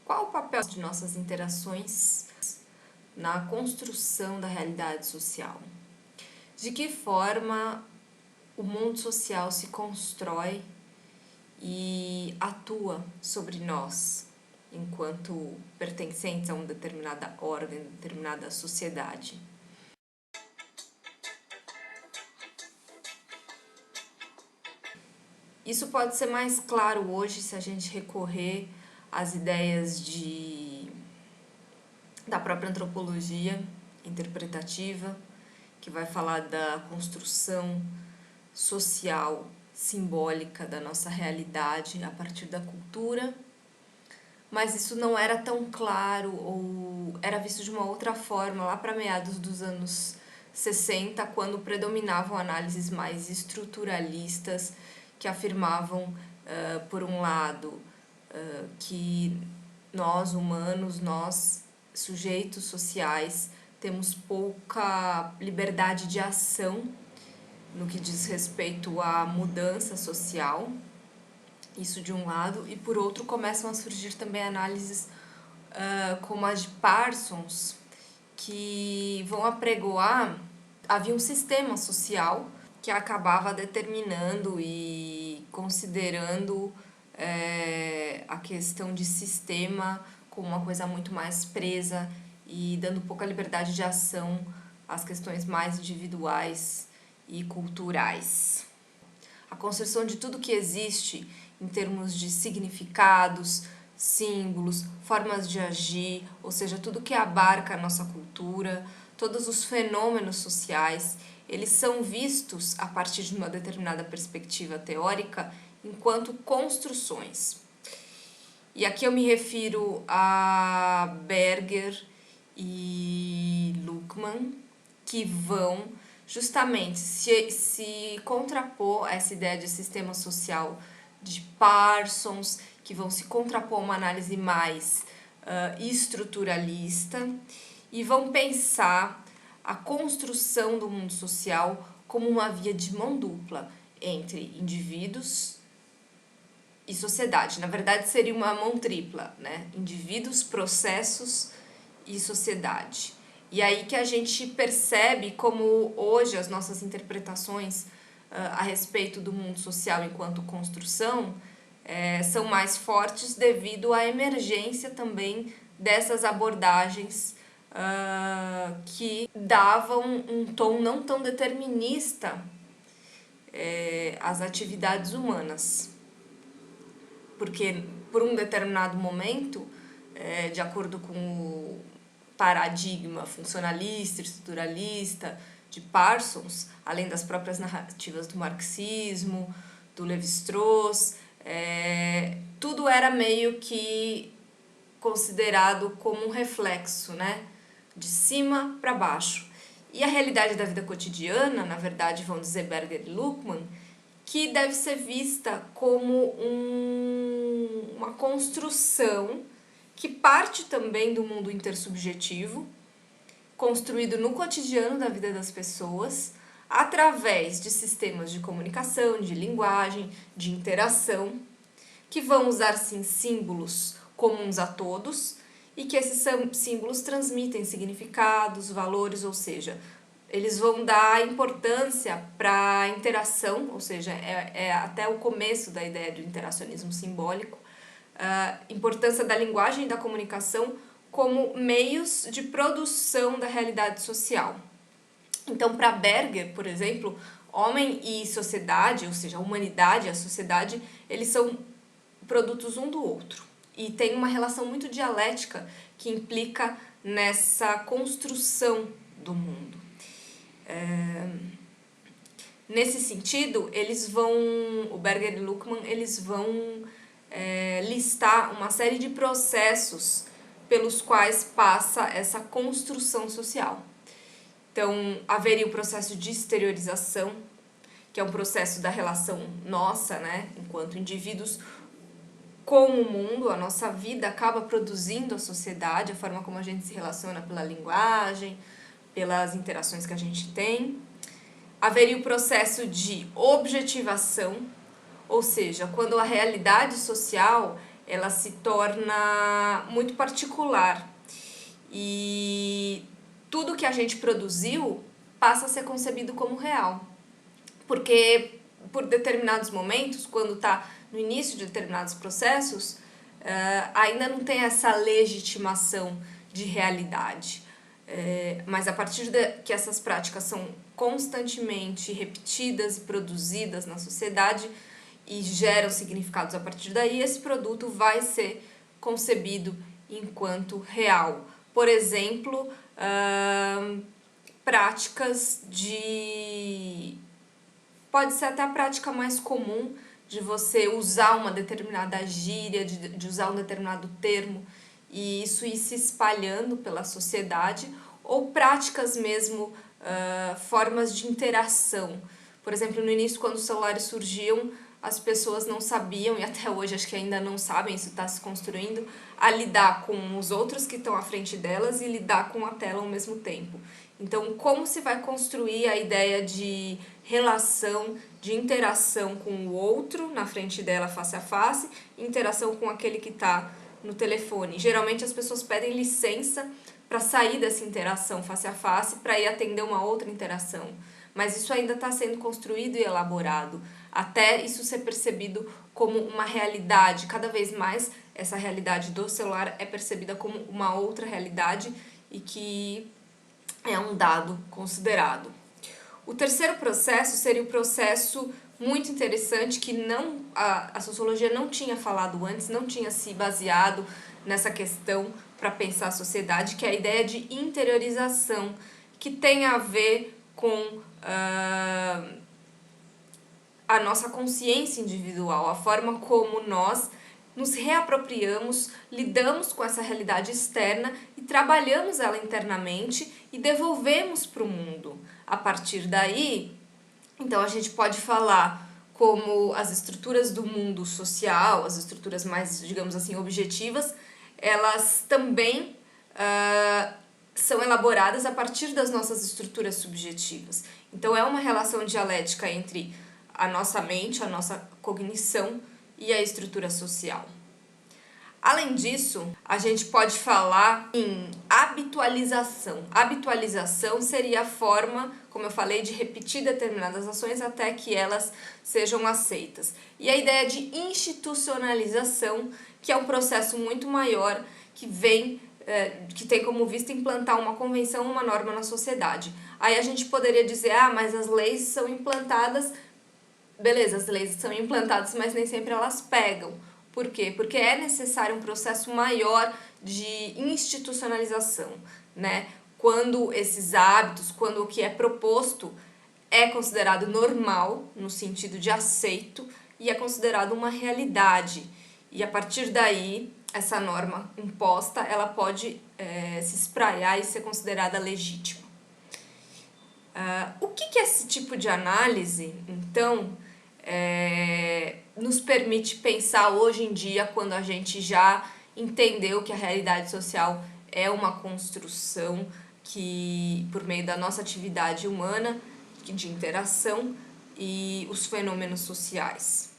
Qual o papel de nossas interações na construção da realidade social? De que forma o mundo social se constrói e atua sobre nós, enquanto pertencentes a uma determinada ordem, determinada sociedade? Isso pode ser mais claro hoje se a gente recorrer às ideias da própria antropologia interpretativa, que vai falar da construção social simbólica da nossa realidade a partir da cultura, mas isso não era tão claro ou era visto de uma outra forma lá para meados dos anos 60, quando predominavam análises mais estruturalistas que afirmavam, por um lado, que nós humanos, nós sujeitos sociais, temos pouca liberdade de ação no que diz respeito à mudança social, isso de um lado, e por outro começam a surgir também análises como a de Parsons, que vão apregoar, havia um sistema social que acabava determinando e considerando a questão de sistema como uma coisa muito mais presa e dando pouca liberdade de ação às questões mais individuais e culturais. A construção de tudo que existe em termos de significados, símbolos, formas de agir, ou seja, tudo que abarca a nossa cultura, todos os fenômenos sociais, eles são vistos a partir de uma determinada perspectiva teórica enquanto construções. E aqui eu me refiro a Berger e Luckmann, que vão justamente se contrapor a essa ideia de sistema social de Parsons, que vão se contrapor a uma análise mais estruturalista e vão pensar a construção do mundo social como uma via de mão dupla entre indivíduos e sociedade. Na verdade, seria uma mão tripla, né? Indivíduos, processos e sociedade. E aí que a gente percebe como hoje as nossas interpretações a respeito do mundo social enquanto construção são mais fortes devido à emergência também dessas abordagens que davam um tom não tão determinista às atividades humanas. Porque, por um determinado momento, de acordo com o paradigma funcionalista, estruturalista de Parsons, além das próprias narrativas do marxismo, do Lévi-Strauss, tudo era meio que considerado como um reflexo, né? De cima para baixo. E a realidade da vida cotidiana, na verdade, vão dizer Berger e Luckmann, que deve ser vista como uma construção que parte também do mundo intersubjetivo, construído no cotidiano da vida das pessoas, através de sistemas de comunicação, de linguagem, de interação, que vão usar, sim, símbolos comuns a todos e que esses símbolos transmitem significados, valores, ou seja, eles vão dar importância para a interação, ou seja, até o começo da ideia do interacionismo simbólico, importância da linguagem e da comunicação como meios de produção da realidade social. Então, para Berger, por exemplo, homem e sociedade, ou seja, a humanidade e a sociedade, eles são produtos um do outro. E tem uma relação muito dialética que implica nessa construção do mundo. Nesse sentido, o Berger e Luckmann, eles vão listar uma série de processos pelos quais passa essa construção social. Então, haveria o processo de exteriorização, que é um processo da relação nossa, né, enquanto indivíduos, com o mundo. A nossa vida acaba produzindo a sociedade, a forma como a gente se relaciona pela linguagem, pelas interações que a gente tem. Haveria o processo de objetivação, ou seja, quando a realidade social ela se torna muito particular e tudo que a gente produziu passa a ser concebido como real. Porque por determinados momentos, quando está no início de determinados processos, ainda não tem essa legitimação de realidade. Mas a partir que essas práticas são constantemente repetidas e produzidas na sociedade e geram significados a partir daí, esse produto vai ser concebido enquanto real. Por exemplo, práticas de... Pode ser até a prática mais comum de você usar uma determinada gíria, de usar um determinado termo, e isso ir se espalhando pela sociedade, ou práticas mesmo, formas de interação. Por exemplo, no início, quando os celulares surgiam, as pessoas não sabiam, e até hoje acho que ainda não sabem, isso está se construindo, a lidar com os outros que estão à frente delas e lidar com a tela ao mesmo tempo. Então, como se vai construir a ideia de relação, de interação com o outro na frente dela face a face, e interação com aquele que está no telefone. Geralmente as pessoas pedem licença para sair dessa interação face a face para ir atender uma outra interação. Mas isso ainda está sendo construído e elaborado, até isso ser percebido como uma realidade. Cada vez mais essa realidade do celular é percebida como uma outra realidade e que é um dado considerado. O terceiro processo seria o processo muito interessante que a sociologia não tinha falado antes, não tinha se baseado nessa questão para pensar a sociedade, que é a ideia de interiorização, que tem a ver com a nossa consciência individual, a forma como nós nos reapropriamos, lidamos com essa realidade externa e trabalhamos ela internamente e devolvemos para o mundo. A partir daí, então a gente pode falar como as estruturas do mundo social, as estruturas mais, digamos assim, objetivas, elas também são elaboradas a partir das nossas estruturas subjetivas. Então é uma relação dialética entre a nossa mente, a nossa cognição e a estrutura social. Além disso, a gente pode falar em habitualização. Habitualização seria a forma, como eu falei, de repetir determinadas ações até que elas sejam aceitas. E a ideia de institucionalização, que é um processo muito maior, que tem como vista implantar uma convenção, uma norma na sociedade. Aí a gente poderia dizer, mas as leis são implantadas. Beleza, as leis são implantadas, mas nem sempre elas pegam. Por quê? Porque é necessário um processo maior de institucionalização, né? Quando esses hábitos, quando o que é proposto é considerado normal, no sentido de aceito, e é considerado uma realidade. E a partir daí, essa norma imposta, ela pode se espraiar e ser considerada legítima. O que esse tipo de análise, então, nos permite pensar hoje em dia, quando a gente já entendeu que a realidade social é uma construção que, por meio da nossa atividade humana, de interação e os fenômenos sociais.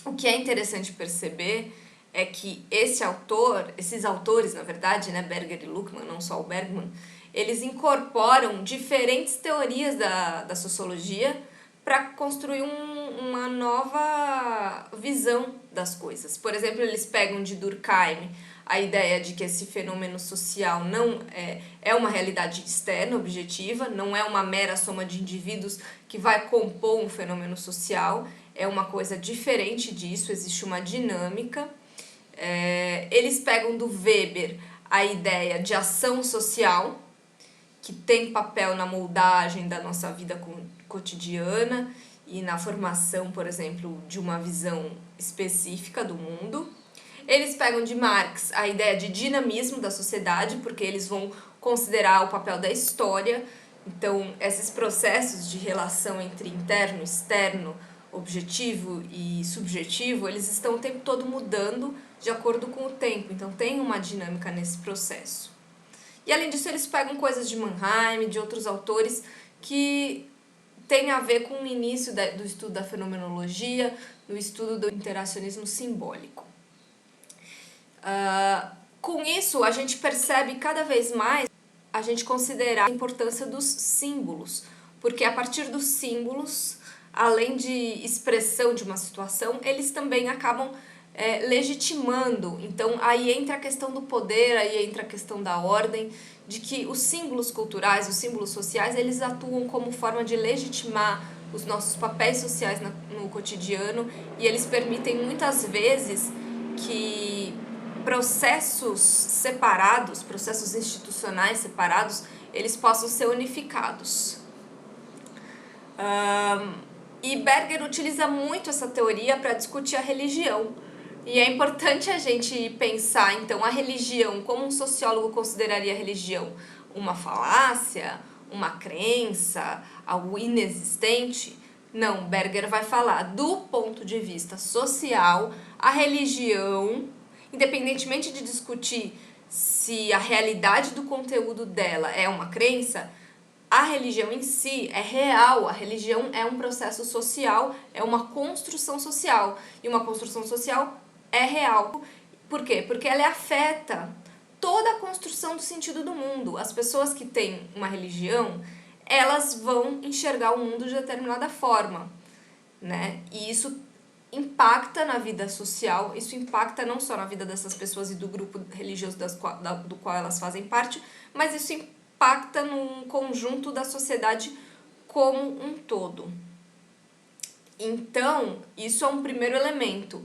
O que é interessante perceber é que esses autores, na verdade, né, Berger e Luckmann, não só o Bergman, eles incorporam diferentes teorias da sociologia para construir uma nova visão das coisas. Por exemplo, eles pegam de Durkheim a ideia de que esse fenômeno social não é uma realidade externa, objetiva, não é uma mera soma de indivíduos que vai compor um fenômeno social, é uma coisa diferente disso, existe uma dinâmica. Eles pegam do Weber a ideia de ação social, que tem papel na moldagem da nossa vida cotidiana e na formação, por exemplo, de uma visão específica do mundo. Eles pegam de Marx a ideia de dinamismo da sociedade, porque eles vão considerar o papel da história. Então, esses processos de relação entre interno, externo, objetivo e subjetivo, eles estão o tempo todo mudando de acordo com o tempo. Então, tem uma dinâmica nesse processo. E, além disso, eles pegam coisas de Mannheim, de outros autores, que tem a ver com o início do estudo da fenomenologia, no estudo do interacionismo simbólico. Com isso, a gente percebe cada vez mais a gente considerar a importância dos símbolos, porque a partir dos símbolos, além de expressão de uma situação, eles também acabam legitimando. Então, aí entra a questão do poder, aí entra a questão da ordem, de que os símbolos culturais, os símbolos sociais, eles atuam como forma de legitimar os nossos papéis sociais no cotidiano, e eles permitem muitas vezes que processos separados, processos institucionais separados, eles possam ser unificados. E Berger utiliza muito essa teoria para discutir a religião. E é importante a gente pensar, então, a religião, como um sociólogo consideraria a religião? Uma falácia? Uma crença? Algo inexistente? Não, Berger vai falar do ponto de vista social, a religião, independentemente de discutir se a realidade do conteúdo dela é uma crença, a religião em si é real, a religião é um processo social, é uma construção social, e uma construção social é real. Por quê? Porque ela afeta toda a construção do sentido do mundo. As pessoas que têm uma religião, elas vão enxergar o mundo de determinada forma, né? E isso impacta na vida social, isso impacta não só na vida dessas pessoas e do grupo religioso do qual elas fazem parte, mas isso impacta num conjunto da sociedade como um todo. Então, isso é um primeiro elemento.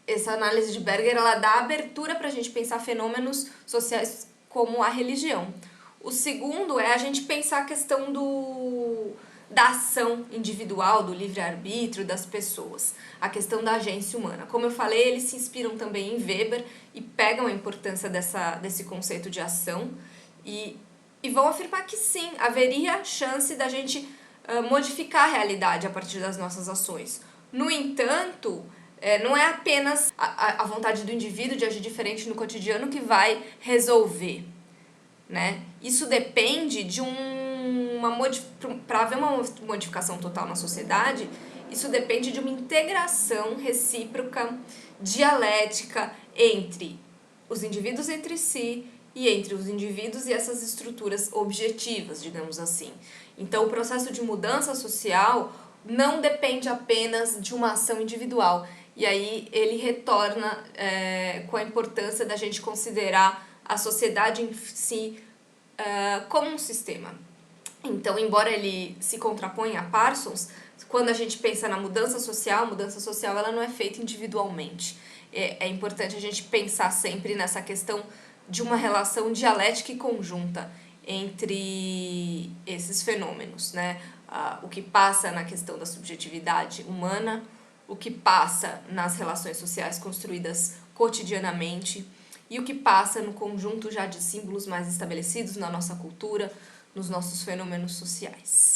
Essa análise de Berger, ela dá abertura para a gente pensar fenômenos sociais como a religião. O segundo é a gente pensar a questão da ação individual, do livre-arbítrio das pessoas, a questão da agência humana. Como eu falei, eles se inspiram também em Weber e pegam a importância desse conceito de ação e vão afirmar que sim, haveria chance da gente modificar a realidade a partir das nossas ações. No entanto, não é apenas a vontade do indivíduo de agir diferente no cotidiano que vai resolver, né? Isso depende de para haver uma modificação total na sociedade, isso depende de uma integração recíproca, dialética entre os indivíduos entre si e entre os indivíduos e essas estruturas objetivas, digamos assim. Então, o processo de mudança social não depende apenas de uma ação individual. E aí ele retorna com a importância da gente considerar a sociedade em si como um sistema. Então, embora ele se contraponha a Parsons, quando a gente pensa na mudança social ela não é feita individualmente. É importante a gente pensar sempre nessa questão de uma relação dialética e conjunta entre esses fenômenos, né? O que passa na questão da subjetividade humana, o que passa nas relações sociais construídas cotidianamente e o que passa no conjunto já de símbolos mais estabelecidos na nossa cultura, nos nossos fenômenos sociais.